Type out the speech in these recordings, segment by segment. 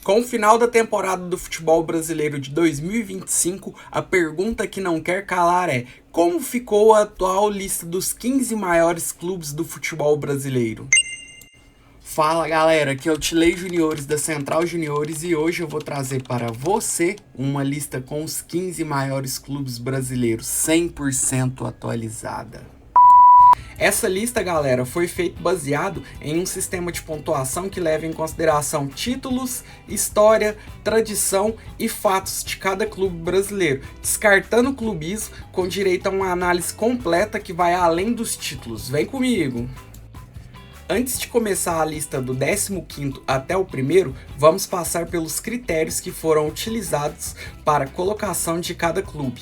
Com o final da temporada do futebol brasileiro de 2025, a pergunta que não quer calar é: como ficou a atual lista dos 15 maiores clubes do futebol brasileiro? Fala galera, aqui é o Tilei Juniores da Central Juniores e hoje eu vou trazer para você uma lista com os 15 maiores clubes brasileiros 100% atualizada. Essa lista, galera, foi feita baseado em um sistema de pontuação que leva em consideração títulos, história, tradição e fatos de cada clube brasileiro, descartando o clubismo com direito a uma análise completa que vai além dos títulos. Vem comigo! Antes de começar a lista do 15º até o primeiro, vamos passar pelos critérios que foram utilizados para a colocação de cada clube.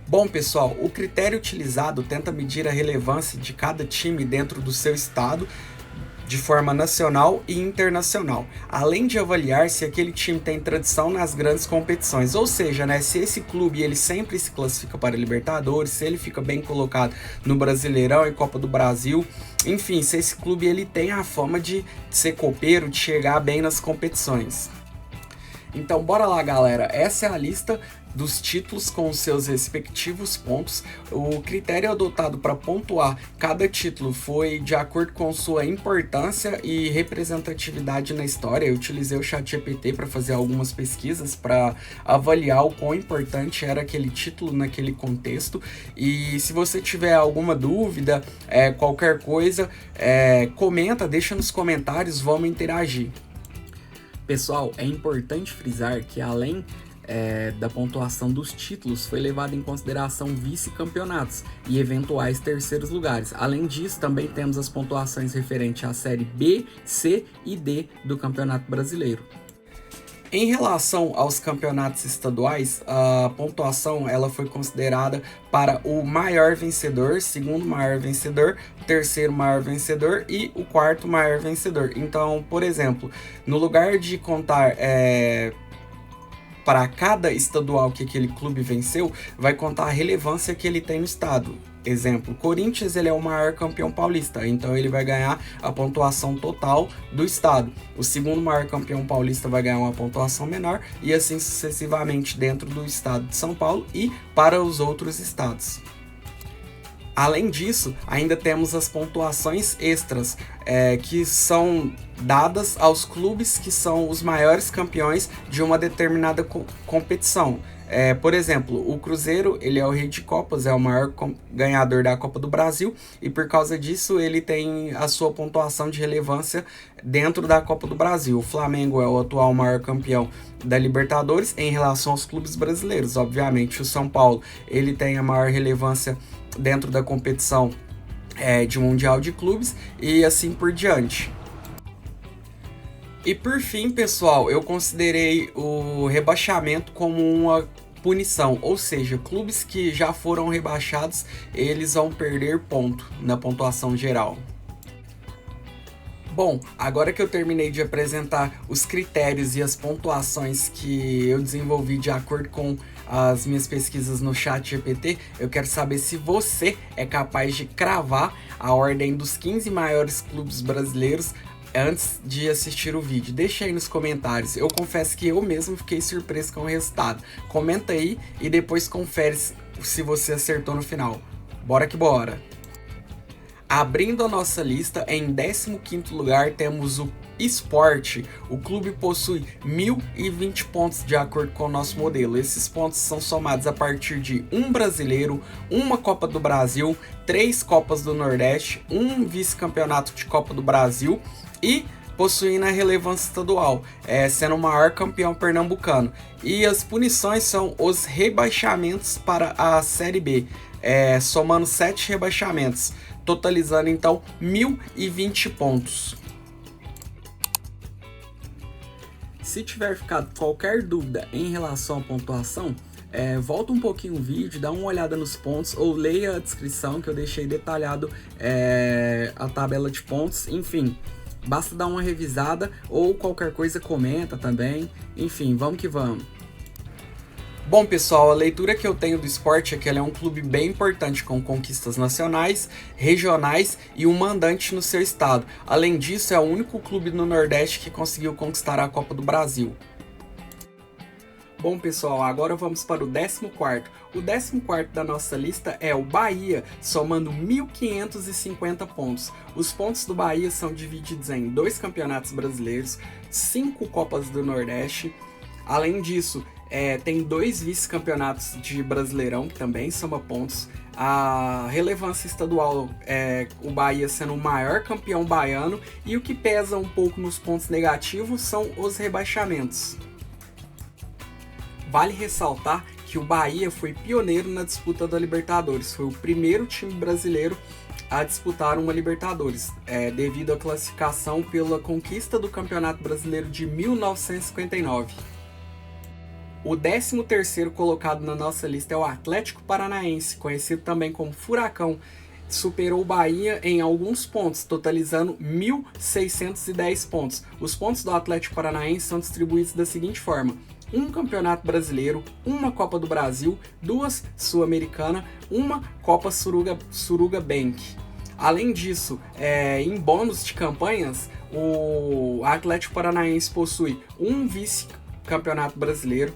Bom pessoal, o critério utilizado tenta medir a relevância de cada time dentro do seu estado de forma nacional e internacional, além de avaliar se aquele time tem tradição nas grandes competições, ou seja, se esse clube ele sempre se classifica para a Libertadores, se ele fica bem colocado no Brasileirão e Copa do Brasil, enfim, se esse clube ele tem a fama de ser copeiro, de chegar bem nas competições. Então bora lá galera, essa é a lista dos títulos com os seus respectivos pontos. O critério adotado para pontuar cada título foi de acordo com sua importância e representatividade na história. Eu utilizei o ChatGPT para fazer algumas pesquisas para avaliar o quão importante era aquele título naquele contexto. E se você tiver alguma dúvida, qualquer coisa, comenta, deixa nos comentários, vamos interagir. Pessoal, é importante frisar que além da pontuação dos títulos, foi levado em consideração vice-campeonatos e eventuais terceiros lugares. Além disso, também temos as pontuações referentes à série B, C e D do Campeonato Brasileiro. Em relação aos campeonatos estaduais, a pontuação ela foi considerada para o maior vencedor, segundo maior vencedor, terceiro maior vencedor e o quarto maior vencedor. Então, por exemplo, no lugar de contar para cada estadual que aquele clube venceu, vai contar a relevância que ele tem no estado. Exemplo, Corinthians ele é o maior campeão paulista, então ele vai ganhar a pontuação total do estado. O segundo maior campeão paulista vai ganhar uma pontuação menor e assim sucessivamente dentro do estado de São Paulo e para os outros estados. Além disso, ainda temos as pontuações extras, que são dadas aos clubes que são os maiores campeões de uma determinada competição. Por exemplo, o Cruzeiro ele é o rei de Copas, é o maior ganhador da Copa do Brasil e por causa disso ele tem a sua pontuação de relevância dentro da Copa do Brasil. O Flamengo é o atual maior campeão da Libertadores em relação aos clubes brasileiros. Obviamente, o São Paulo ele tem a maior relevância dentro da competição de Mundial de Clubes e assim por diante. E por fim, pessoal, eu considerei o rebaixamento como uma punição, ou seja, clubes que já foram rebaixados, eles vão perder ponto na pontuação geral. Bom, agora que eu terminei de apresentar os critérios e as pontuações que eu desenvolvi de acordo com as minhas pesquisas no ChatGPT, eu quero saber se você é capaz de cravar a ordem dos 15 maiores clubes brasileiros antes de assistir o vídeo. Deixa aí nos comentários. Eu confesso que eu mesmo fiquei surpreso com o resultado. Comenta aí e depois confere se você acertou no final. Bora que bora! Abrindo a nossa lista, em 15º lugar temos o Sport. O clube possui 1.020 pontos de acordo com o nosso modelo. Esses pontos são somados a partir de um brasileiro, uma Copa do Brasil, 3 Copas do Nordeste, um vice-campeonato de Copa do Brasil e possuindo a relevância estadual, sendo o maior campeão pernambucano. E as punições são os rebaixamentos para a Série B, somando 7 rebaixamentos, totalizando então 1.020 pontos. Se tiver ficado qualquer dúvida em relação à pontuação, volta um pouquinho o vídeo, dá uma olhada nos pontos ou leia a descrição que eu deixei detalhado a tabela de pontos, enfim. Basta dar uma revisada ou qualquer coisa comenta também, enfim, vamos que vamos. Bom, pessoal, a leitura que eu tenho do esporte é que ele é um clube bem importante com conquistas nacionais, regionais e um mandante no seu estado. Além disso, é o único clube no Nordeste que conseguiu conquistar a Copa do Brasil. Bom, pessoal, agora vamos para o 14º. O 14º da nossa lista é o Bahia, somando 1.550 pontos. Os pontos do Bahia são divididos em 2 campeonatos brasileiros, 5 Copas do Nordeste. Além disso, tem 2 vice-campeonatos de Brasileirão, que também soma pontos. A relevância estadual é o Bahia sendo o maior campeão baiano, e o que pesa um pouco nos pontos negativos são os rebaixamentos. Vale ressaltar que o Bahia foi pioneiro na disputa da Libertadores, foi o primeiro time brasileiro a disputar uma Libertadores, devido à classificação pela conquista do Campeonato Brasileiro de 1959. O 13º colocado na nossa lista é o Atlético Paranaense, conhecido também como Furacão. Superou o Bahia em alguns pontos, totalizando 1.610 pontos. Os pontos do Atlético Paranaense são distribuídos da seguinte forma: 1 Campeonato Brasileiro, 1 Copa do Brasil, 2 Sul-Americana, 1 Copa Suruga Bank. Além disso, em bônus de campanhas, o Atlético Paranaense possui 1 vice-campeonato brasileiro,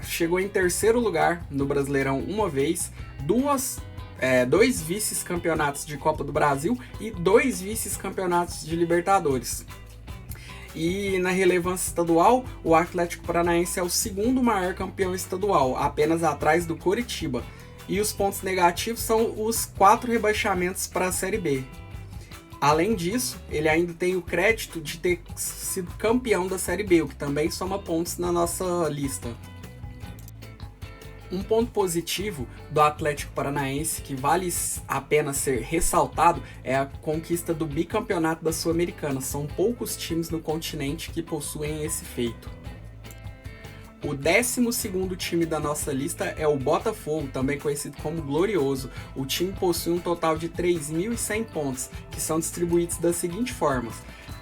chegou em 3º lugar no Brasileirão uma vez, 2 vice-campeonatos de Copa do Brasil e 2 vice-campeonatos de Libertadores. E na relevância estadual, o Atlético Paranaense é o 2º maior campeão estadual, apenas atrás do Coritiba. E os pontos negativos são os 4 rebaixamentos para a Série B. Além disso, ele ainda tem o crédito de ter sido campeão da Série B, o que também soma pontos na nossa lista. Um ponto positivo do Atlético Paranaense que vale a pena ser ressaltado é a conquista do bicampeonato da Sul-Americana. São poucos times no continente que possuem esse feito. O 12º time da nossa lista é o Botafogo, também conhecido como Glorioso. O time possui um total de 3.100 pontos, que são distribuídos da seguinte forma: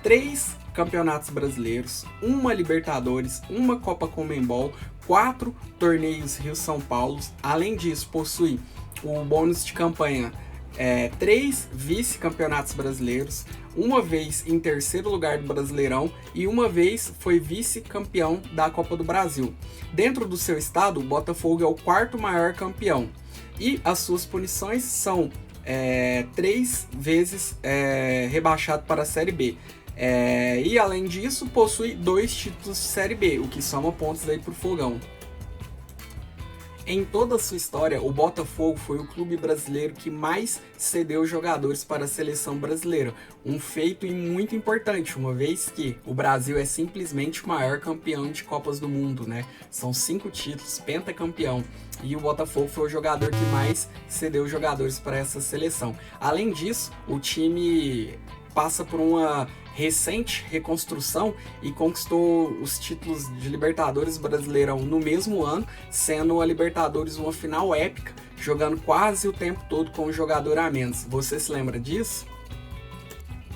3 campeonatos brasileiros, 1 Libertadores, 1 Copa Conmebol, 4 torneios Rio-São Paulo. Além disso, possui o bônus de campanha, 3 vice-campeonatos brasileiros, 1 vez em 3º lugar do Brasileirão e 1 vez foi vice-campeão da Copa do Brasil. Dentro do seu estado, o Botafogo é o 4º maior campeão e as suas punições são 3 vezes rebaixado para a Série B. E além disso, possui 2 títulos de Série B, o que soma pontos aí para o Fogão. Em toda a sua história, o Botafogo foi o clube brasileiro que mais cedeu jogadores para a seleção brasileira. Um feito muito importante, uma vez que o Brasil é simplesmente o maior campeão de Copas do Mundo, né? São 5 títulos, pentacampeão. E o Botafogo foi o jogador que mais cedeu jogadores para essa seleção. Além disso, o time passa por uma recente reconstrução e conquistou os títulos de Libertadores Brasileirão no mesmo ano, sendo a Libertadores uma final épica, jogando quase o tempo todo com um jogador a menos. Você se lembra disso?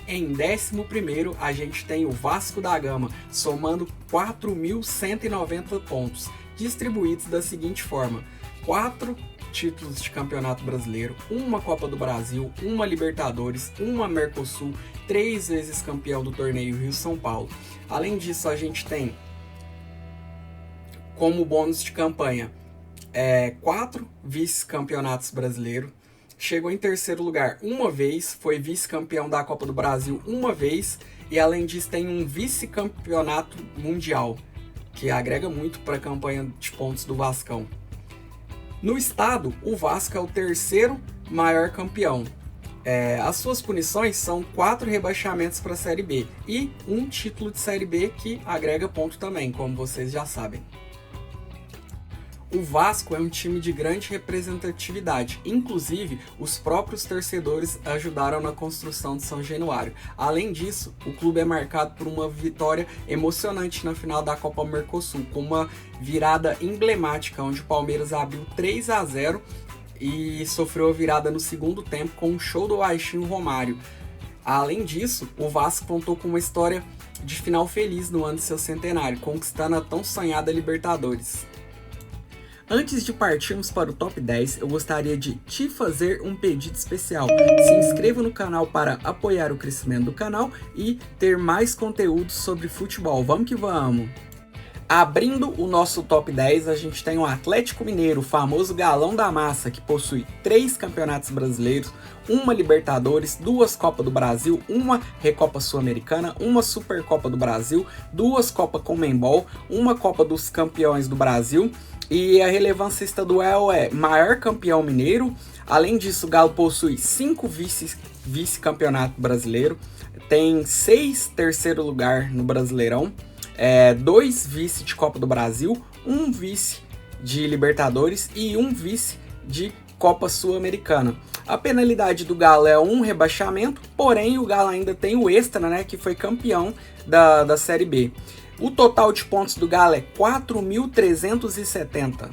Em 11º, a gente tem o Vasco da Gama, somando 4.190 pontos, distribuídos da seguinte forma: 4 títulos de Campeonato Brasileiro, 1 Copa do Brasil, 1 Libertadores, 1 Mercosul, 3 vezes campeão do torneio Rio-São Paulo. Além disso, a gente tem como bônus de campanha 4 vice-campeonatos brasileiros, chegou em 3º lugar 1 vez, foi vice-campeão da Copa do Brasil 1 vez e além disso tem um vice-campeonato mundial, que agrega muito para a campanha de pontos do Vascão. No estado, o Vasco é o 3º maior campeão. As suas punições são 4 rebaixamentos para a Série B e 1 título de Série B que agrega ponto também, como vocês já sabem. O Vasco é um time de grande representatividade, inclusive os próprios torcedores ajudaram na construção de São Januário. Além disso, o clube é marcado por uma vitória emocionante na final da Copa Mercosul, com uma virada emblemática, onde o Palmeiras abriu 3-0 e sofreu a virada no segundo tempo com um show do baixinho Romário. Além disso, o Vasco contou com uma história de final feliz no ano de seu centenário, conquistando a tão sonhada Libertadores. Antes de partirmos para o top 10, eu gostaria de te fazer um pedido especial. Se inscreva no canal para apoiar o crescimento do canal e ter mais conteúdo sobre futebol. Vamos que vamos! Abrindo o nosso top 10, a gente tem o Atlético Mineiro, o famoso galão da massa, que possui 3 campeonatos brasileiros, uma Libertadores, 2 Copas do Brasil, uma Recopa Sul-Americana, uma Supercopa do Brasil, 2 Copa Conmebol, uma Copa dos Campeões do Brasil, e a relevância estadual é maior campeão mineiro. Além disso, o Galo possui 5 vice-campeonatos brasileiros, tem 6 terceiro lugar no Brasileirão, 2 vice de Copa do Brasil, 1 vice de Libertadores e 1 vice de Copa Sul-Americana. A penalidade do Galo é 1 rebaixamento, porém o Galo ainda tem o extra, né, que foi campeão da Série B. O total de pontos do Galo é 4.370.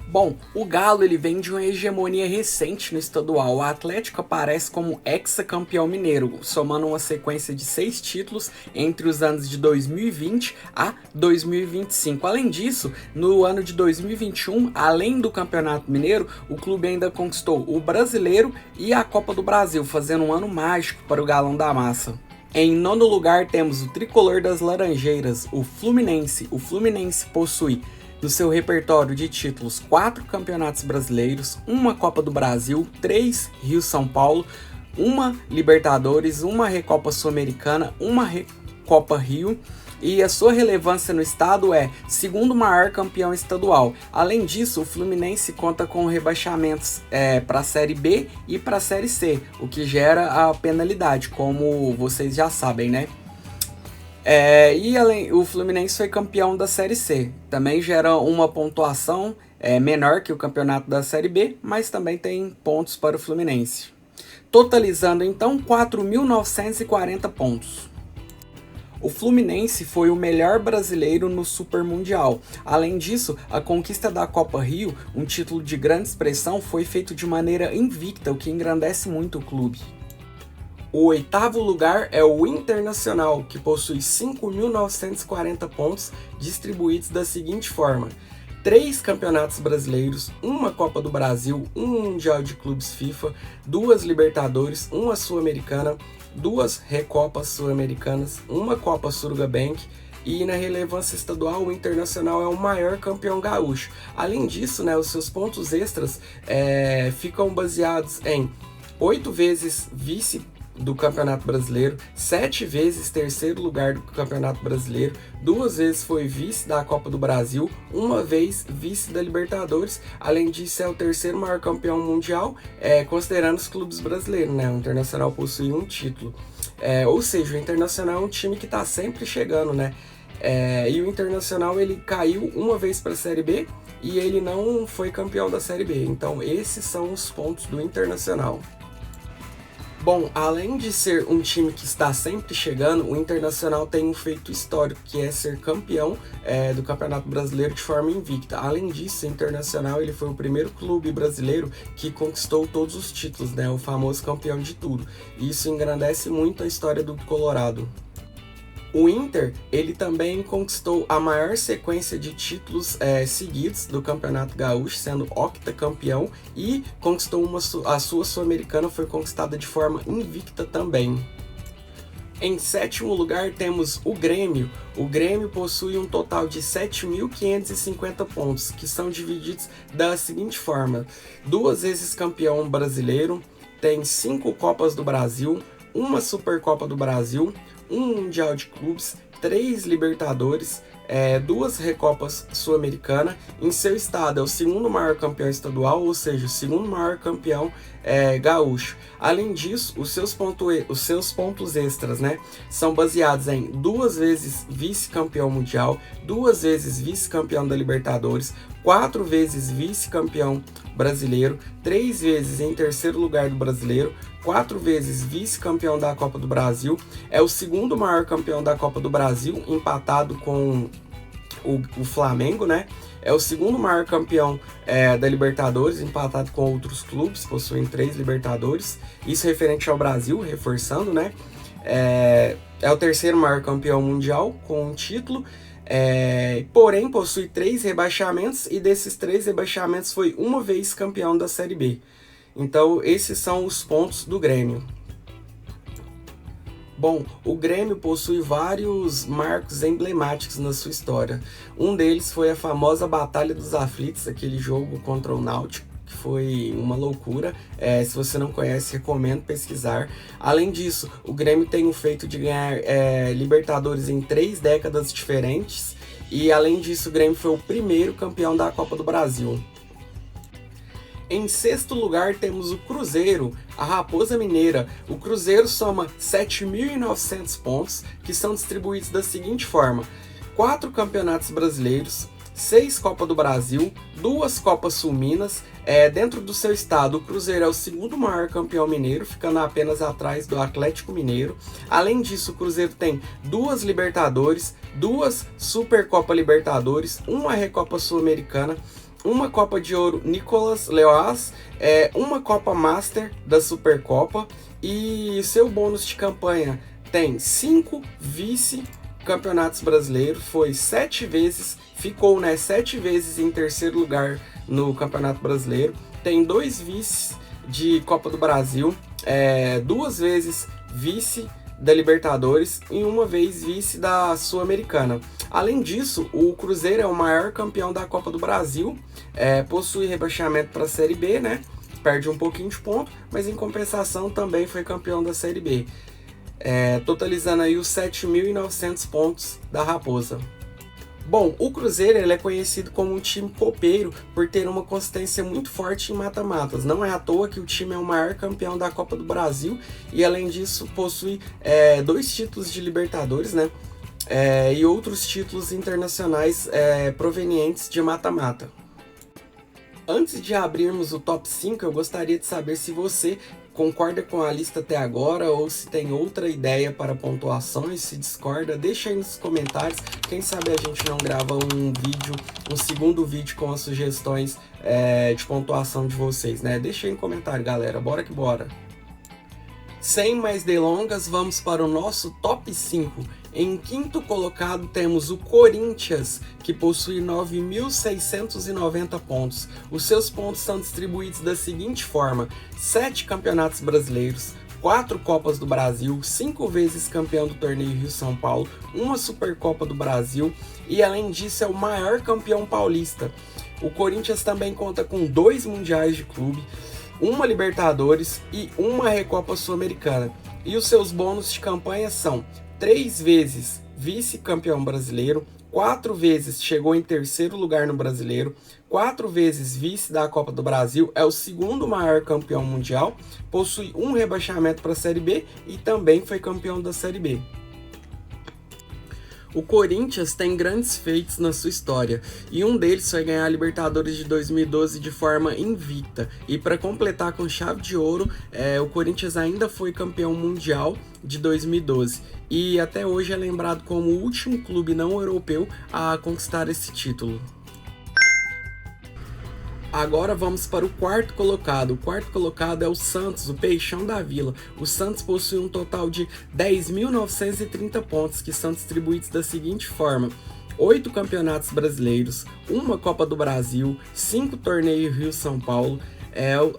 Bom, o Galo ele vem de uma hegemonia recente no estadual. O Atlético aparece como hexacampeão mineiro, somando uma sequência de 6 títulos entre os anos de 2020 a 2025. Além disso, no ano de 2021, além do Campeonato Mineiro, o clube ainda conquistou o Brasileiro e a Copa do Brasil, fazendo um ano mágico para o Galão da Massa. Em nono lugar temos o tricolor das Laranjeiras, o Fluminense. O Fluminense possui no seu repertório de títulos 4 campeonatos brasileiros, uma Copa do Brasil, 3 Rio-São Paulo, uma Libertadores, uma Recopa Sul-Americana, uma Recopa Rio, e a sua relevância no estado é segundo maior campeão estadual. Além disso, o Fluminense conta com rebaixamentos para a Série B e para a Série C, o que gera a penalidade, como vocês já sabem, né? E além, o Fluminense foi campeão da Série C, também gera uma pontuação menor que o campeonato da Série B, mas também tem pontos para o Fluminense, totalizando então 4.940 pontos. O Fluminense foi o melhor brasileiro no Super Mundial. Além disso, a conquista da Copa Rio, um título de grande expressão, foi feito de maneira invicta, o que engrandece muito o clube. O 8º lugar é o Internacional, que possui 5.940 pontos, distribuídos da seguinte forma: 3 campeonatos brasileiros, uma Copa do Brasil, um Mundial de Clubes FIFA, 2 Libertadores, uma Sul-Americana, 2 Recopas Sul-Americanas, uma Copa Suruga Bank, e na relevância estadual o Internacional é o maior campeão gaúcho. Além disso, né, os seus pontos extras ficam baseados em 8 vezes vice do Campeonato Brasileiro, 7 vezes terceiro lugar do Campeonato Brasileiro, 2 vezes foi vice da Copa do Brasil, 1 vez vice da Libertadores. Além disso, é o terceiro maior campeão mundial, considerando os clubes brasileiros, né? O Internacional possui 1 título, ou seja, o Internacional é um time que está sempre chegando, né? E o Internacional ele caiu 1 vez para a Série B e ele não foi campeão da Série B. Então esses são os pontos do Internacional. Bom, além de ser um time que está sempre chegando, o Internacional tem um feito histórico, que é ser campeão do Campeonato Brasileiro de forma invicta. Além disso, o Internacional ele foi o primeiro clube brasileiro que conquistou todos os títulos, né? O famoso campeão de tudo. E isso engrandece muito a história do Colorado. O Inter, ele também conquistou a maior sequência de títulos seguidos do Campeonato Gaúcho, sendo octacampeão, e conquistou a sua Sul-Americana, foi conquistada de forma invicta também. Em 7º lugar temos o Grêmio. O Grêmio possui um total de 7.550 pontos, que são divididos da seguinte forma: 2 vezes campeão brasileiro, tem 5 Copas do Brasil, uma Supercopa do Brasil, um Mundial de Clubes, 3 Libertadores, 2 Recopas Sul-Americana. Em seu estado é o segundo maior campeão estadual, ou seja, o segundo maior campeão gaúcho. Além disso, os seus pontos extras, né, são baseados em 2 vezes vice-campeão mundial, 2 vezes vice-campeão da Libertadores, 4 vezes vice-campeão brasileiro, 3 vezes em terceiro lugar do brasileiro, 4 vezes vice-campeão da Copa do Brasil, é o segundo maior campeão da Copa do Brasil, empatado com o Flamengo, né? É o segundo maior campeão da Libertadores, empatado com outros clubes, possuem 3 Libertadores, isso referente ao Brasil, reforçando, né? é o terceiro maior campeão mundial com um título, porém possui 3 rebaixamentos e desses 3 rebaixamentos foi uma vez campeão da Série B. Então esses são os pontos do Grêmio. Bom, o Grêmio possui vários marcos emblemáticos na sua história. Um deles foi a famosa Batalha dos Aflitos, aquele jogo contra o Náutico, que foi uma loucura. Se você não conhece, recomendo pesquisar. Além disso, o Grêmio tem o feito de ganhar Libertadores em 3 décadas diferentes. E além disso, o Grêmio foi o primeiro campeão da Copa do Brasil. Em sexto lugar temos o Cruzeiro, a Raposa Mineira. O Cruzeiro soma 7.900 pontos, que são distribuídos da seguinte forma: 4 campeonatos brasileiros, 6 Copa do Brasil, 2 Copas Sul-Minas. Dentro do seu estado, o Cruzeiro é o segundo maior campeão mineiro, ficando apenas atrás do Atlético Mineiro. Além disso, o Cruzeiro tem 2 Libertadores, 2 Supercopa Libertadores, 1 Recopa Sul-Americana, 1 Copa de Ouro Nicolas Leoaz, 1 Copa Master da Supercopa, e seu bônus de campanha tem 5 vice-campeonatos brasileiros, foi 7 vezes, ficou 7 vezes em terceiro lugar no Campeonato Brasileiro, tem 2 vices de Copa do Brasil, 2 vezes vice da Libertadores e 1 vez vice da Sul-Americana. Além disso, o Cruzeiro é o maior campeão da Copa do Brasil, possui rebaixamento para a Série B, né? Perde um pouquinho de ponto, mas em compensação também foi campeão da Série B, totalizando aí os 7.900 pontos da Raposa. Bom, o Cruzeiro ele é conhecido como um time copeiro por ter uma consistência muito forte em mata-matas. Não é à toa que o time é o maior campeão da Copa do Brasil e, além disso, possui 2 títulos de Libertadores, né? E outros títulos internacionais provenientes de mata-mata. Antes de abrirmos o top 5, eu gostaria de saber se você concorda com a lista até agora ou se tem outra ideia para pontuações, se discorda, deixa aí nos comentários. Quem sabe a gente não grava um segundo vídeo com as sugestões de pontuação de vocês, né? Deixa aí no comentário, galera. Bora que bora! Sem mais delongas, vamos para o nosso top 5. Em quinto colocado temos o Corinthians, que possui 9.690 pontos. Os seus pontos são distribuídos da seguinte forma: 7 campeonatos brasileiros, 4 Copas do Brasil, 5 vezes campeão do torneio Rio-São Paulo, 1 Supercopa do Brasil e, além disso, é o maior campeão paulista. O Corinthians também conta com 2 mundiais de clube, 1 Libertadores e 1 Recopa Sul-Americana. E os seus bônus de campanha são 3 vezes vice-campeão brasileiro, 4 vezes chegou em terceiro lugar no Brasileiro, 4 vezes vice da Copa do Brasil, é o segundo maior campeão mundial, possui 1 rebaixamento para a Série B e também foi campeão da Série B. O Corinthians tem grandes feitos na sua história, e um deles foi ganhar a Libertadores de 2012 de forma invicta. E para completar com chave de ouro, o Corinthians ainda foi campeão mundial de 2012, e até hoje é lembrado como o último clube não europeu a conquistar esse título. Agora vamos para o quarto colocado. O quarto colocado é o Santos, o Peixão da Vila. O Santos possui um total de 10.930 pontos, que são distribuídos da seguinte forma: 8 campeonatos brasileiros, 1 Copa do Brasil, 5 torneios Rio-São Paulo.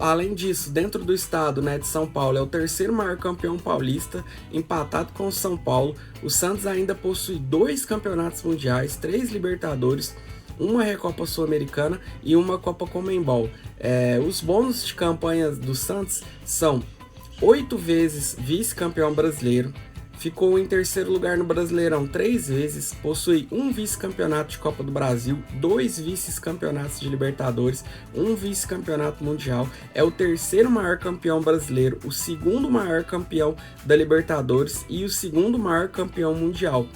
Além disso, dentro do estado, né, de São Paulo, é o terceiro maior campeão paulista, empatado com o São Paulo. O Santos ainda possui 2 campeonatos mundiais, 3 Libertadores, 1 Recopa Sul-Americana e 1 Copa Conmebol. Os bônus de campanha do Santos são 8 vezes vice-campeão brasileiro, ficou em terceiro lugar no Brasileirão 3 vezes, possui 1 vice-campeonato de Copa do Brasil, 2 vice-campeonatos de Libertadores, 1 vice-campeonato mundial, é o terceiro maior campeão brasileiro, o segundo maior campeão da Libertadores e o segundo maior campeão mundial.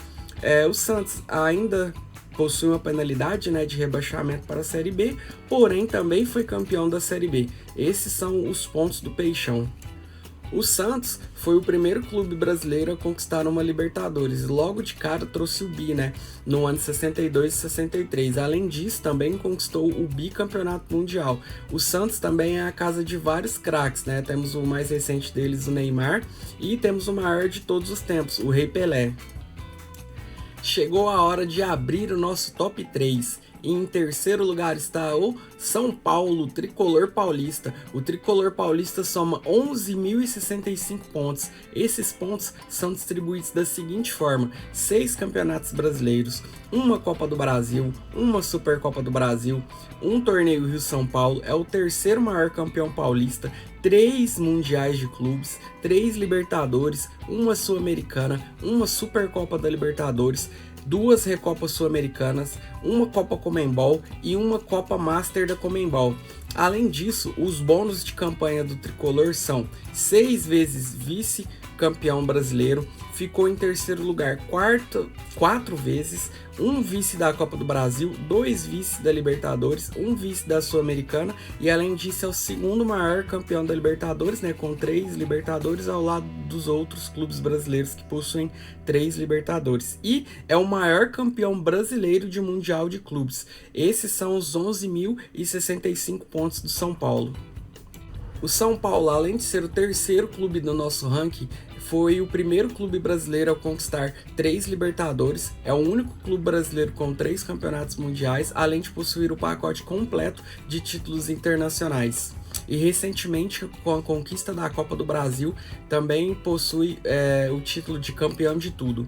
O Santos ainda possui uma penalidade, né, de rebaixamento para a Série B, porém também foi campeão da Série B. Esses são os pontos do Peixão. O Santos foi o primeiro clube brasileiro a conquistar uma Libertadores, logo de cara trouxe o bi, né, no ano de 62 e 63. Além disso, também conquistou o bicampeonato mundial. O Santos também é a casa de vários craques, né, temos o mais recente deles, o Neymar, e temos o maior de todos os tempos, o Rei Pelé. Chegou a hora de abrir o nosso top 3. E em terceiro lugar está o São Paulo, tricolor paulista. O tricolor paulista soma 11.065 pontos. Esses pontos são distribuídos da seguinte forma: 6 campeonatos brasileiros, uma Copa do Brasil, uma Supercopa do Brasil, um torneio Rio-São Paulo, é o terceiro maior campeão paulista, 3 mundiais de clubes, 3 Libertadores, uma Sul-Americana, uma Supercopa da Libertadores, 2 Recopas Sul-Americanas, uma Copa Conmebol e uma Copa Master da Conmebol. Além disso, os bônus de campanha do tricolor são 6 vezes vice-campeão brasileiro, ficou em terceiro lugar 4 vezes, um vice da Copa do Brasil, 2 vice da Libertadores, um vice da Sul-Americana e além disso é o segundo maior campeão da Libertadores, né, com 3 Libertadores ao lado dos outros clubes brasileiros que possuem 3 Libertadores. E é o maior campeão brasileiro de Mundial de Clubes. Esses são os 11.065 pontos do São Paulo. O São Paulo, além de ser o terceiro clube do nosso ranking, foi o primeiro clube brasileiro a conquistar 3 Libertadores, é o único clube brasileiro com 3 campeonatos mundiais, além de possuir o pacote completo de títulos internacionais. E recentemente, com a conquista da Copa do Brasil, também possui o título de campeão de tudo.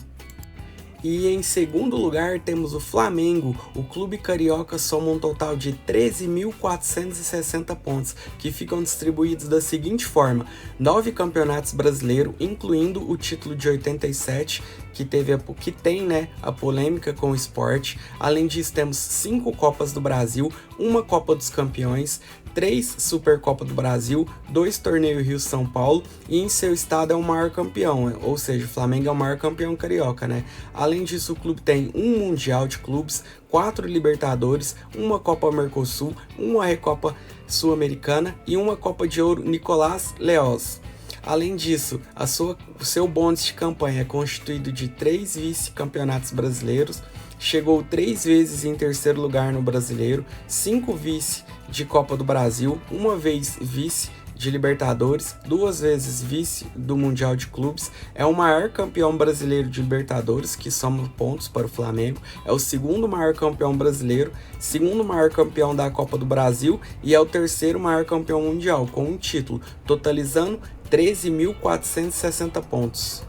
E em segundo lugar temos o Flamengo. O clube carioca soma um total de 13.460 pontos, que ficam distribuídos da seguinte forma: 9 campeonatos brasileiros, incluindo o título de 87, que tem, né, a polêmica com o Sport. Além disso, temos 5 Copas do Brasil, uma Copa dos Campeões, 3 Supercopa do Brasil, 2 torneios Rio-São Paulo e em seu estado é o maior campeão, ou seja, o Flamengo é o maior campeão carioca, né? Além disso, o clube tem um Mundial de Clubes, 4 Libertadores, uma Copa Mercosul, uma Recopa Sul-Americana e uma Copa de Ouro Nicolás Leoz. Além disso, o seu bônus de campanha é constituído de 3 vice-campeonatos brasileiros, chegou 3 vezes em terceiro lugar no Brasileiro, 5 vice de Copa do Brasil, uma vez vice de Libertadores, 2 vezes vice do Mundial de Clubes, é o maior campeão brasileiro de Libertadores, que soma pontos para o Flamengo, é o segundo maior campeão brasileiro, segundo maior campeão da Copa do Brasil e é o terceiro maior campeão mundial, com um título, totalizando 13.460 pontos.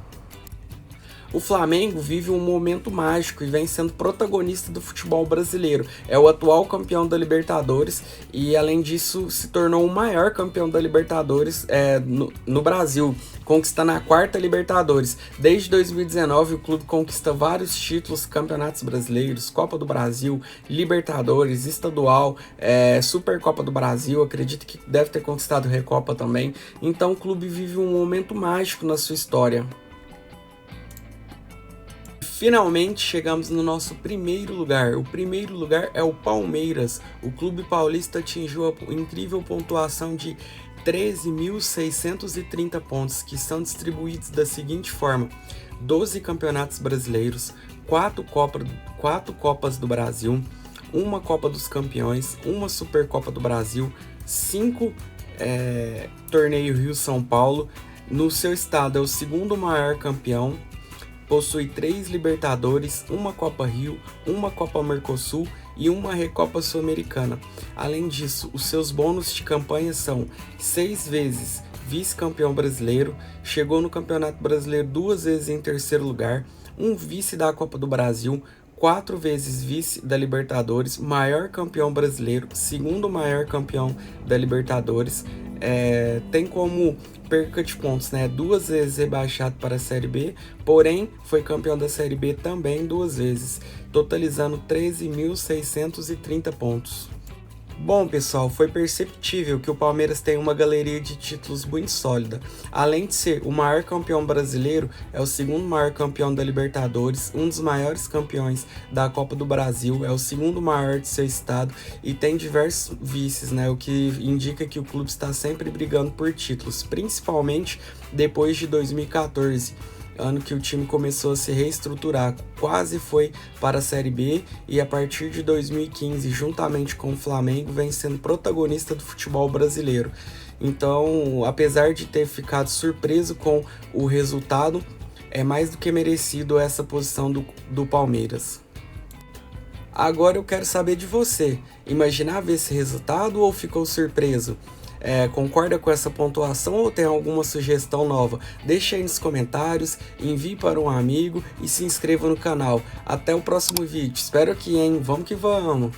O Flamengo vive um momento mágico e vem sendo protagonista do futebol brasileiro. É o atual campeão da Libertadores e, além disso, se tornou o maior campeão da Libertadores no Brasil, conquistando a 4ª Libertadores. Desde 2019, o clube conquista vários títulos, campeonatos brasileiros, Copa do Brasil, Libertadores, Estadual, Supercopa do Brasil, acredito que deve ter conquistado Recopa também. Então o clube vive um momento mágico na sua história. Finalmente chegamos no nosso primeiro lugar. O primeiro lugar é o Palmeiras. O clube paulista atingiu a incrível pontuação de 13.630 pontos, que são distribuídos da seguinte forma: 12 campeonatos brasileiros, 4 Copas do Brasil, uma Copa dos Campeões, uma Supercopa do Brasil, 5 torneio Rio-São Paulo. No seu estado é o segundo maior campeão, possui 3 Libertadores, uma Copa Rio, uma Copa Mercosul e uma Recopa Sul-Americana. Além disso, os seus bônus de campanha são 6 vezes vice-campeão brasileiro, chegou no Campeonato Brasileiro 2 vezes em terceiro lugar, um vice da Copa do Brasil, 4 vezes vice da Libertadores, maior campeão brasileiro, segundo maior campeão da Libertadores, tem como perca de pontos, né, 2 vezes rebaixado para a Série B, porém foi campeão da Série B também 2 vezes, totalizando 13.630 pontos. Bom, pessoal, foi perceptível que o Palmeiras tem uma galeria de títulos muito sólida. Além de ser o maior campeão brasileiro, é o segundo maior campeão da Libertadores, um dos maiores campeões da Copa do Brasil, é o segundo maior de seu estado e tem diversos vices, né? O que indica que o clube está sempre brigando por títulos, principalmente depois de 2014. Ano que o time começou a se reestruturar, quase foi para a Série B e a partir de 2015, juntamente com o Flamengo, vem sendo protagonista do futebol brasileiro. Então, apesar de ter ficado surpreso com o resultado, é mais do que merecido essa posição do Palmeiras. Agora eu quero saber de você, imaginava esse resultado ou ficou surpreso? Concorda com essa pontuação ou tem alguma sugestão nova? Deixe aí nos comentários, envie para um amigo e se inscreva no canal. Até o próximo vídeo. Espero que, hein? Vamos que vamos!